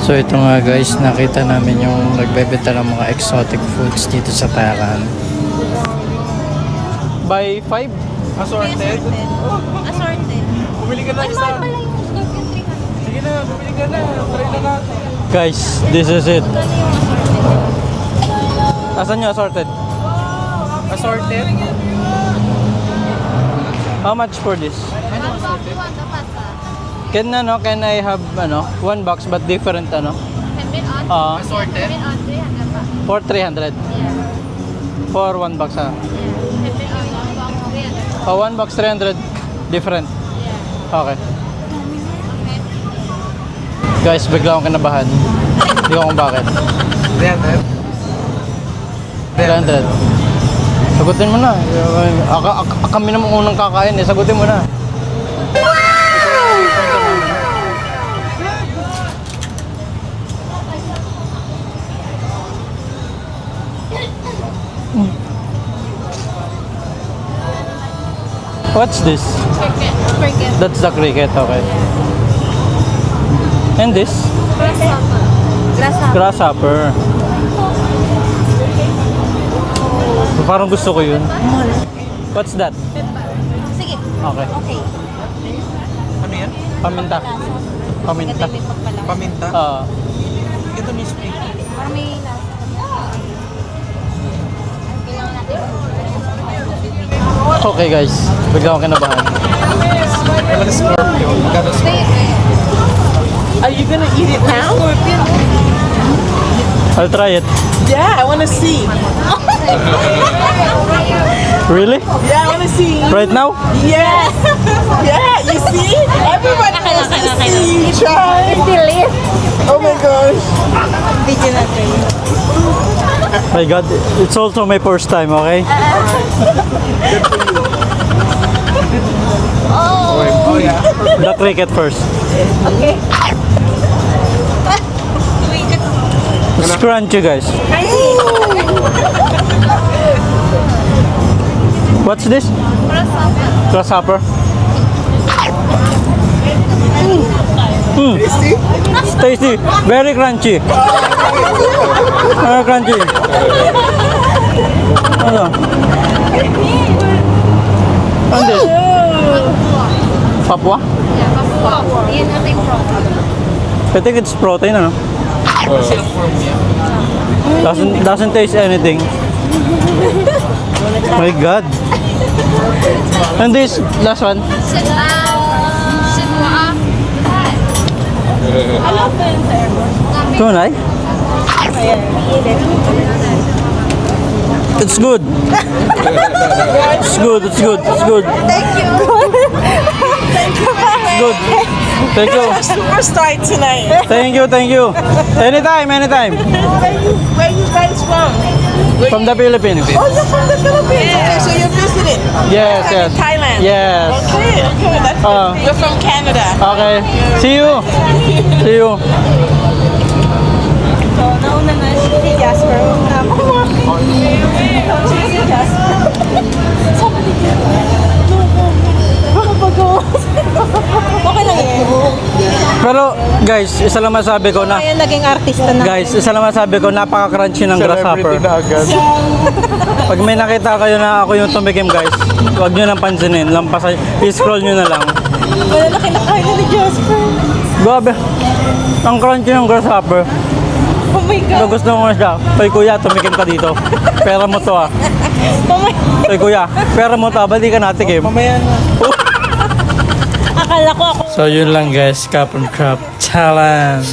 So ito nga guys, nakita namin yung nagbebenta ng mga exotic foods dito sa Thailand. By 5? Assorted? Assorted. Bumili ka na Ay, isa. mahal pala yung scorpion 300. Sige na, bumili ka na. Try na natin. Guys, this is it. Magkano yung assorted? Asan yung assorted? Assorted? How much for this? One box, one the pasta. Can I have one box but different Can be on. Assorted? Can be on 300 pa. For 300. Yeah. For one box Yeah. Can be on one box 300. One box 300 different. Yeah. Okay. Guys, bigla akong kinabahan. Hindi ko kung bakit. 300? 300. Sagutin mo na. Kami naman unang kakain eh. Sagutin mo na. What's this? Cricket. Cricket. That's the cricket, okay. And this? Grasshopper. Grasshopper. Grasshopper. Parang gusto ko yun. What's that? Sige. Okay. Okay. Ano yan? Paminta. Paminta. Paminta? Ito ni spring. Parang may lasa. Kailangan natin. Okay guys, bigla akong kinabahan. Walang scorpion. Magkano scorpion? Are you gonna eat it now? I'll try it. Yeah, I wanna see. Really? Yeah, I wanna see. Right now? Yes. Yeah, you see? Everybody wants to see you try. Delicious. Oh my gosh. Video natin. My God, it's also my first time, okay? Oh yeah. The cricket first. Okay. It's crunchy guys. What's this? Grasshopper. Tasty? Tasty. Very crunchy. Very crunchy. Ano? Ano this? Papua? Yeah, papua. Yan natin protein. I think it's protein, ano? Silkworm yan. Doesn't taste anything. My God. And this last one? Sinwa. Tunay? It's good. It's good. It's good. It's good. Thank you. It's good. Thank you. Superstar tonight. Thank you. Thank you. Anytime. Anytime. Where you guys from? From the Philippines. Oh, you're from the Philippines. Okay, so you're visiting. Yes. From Yes. Thailand. Yes. Okay, okay, that's good. We're from Canada. Okay. See you. See you. So, nauna na si Jasper. Si Jasper. Sabi ni okay lang yan. Pero guys, isa lang masabi ko na Kaya naging artista na. guys, isa lang masabi ko napaka-crunchy ng grasshopper. Celebrity na agad. Pag may nakita kayo na ako yung tumikim guys, huwag nyo nang pansinin, i-scroll nyo na lang. Wala na kinakain na ni Jasper. Grabe, ang crunchy ng grasshopper. Oh my God. Kung gusto mo siya, kay kuya, tumikim ka dito. Pera mo to ah. Oh my Kay kuya, pera mo to ah, ba't di ka natikim? Mamaya na. Akala ko ako. So yun lang guys, Cup and Crab Challenge.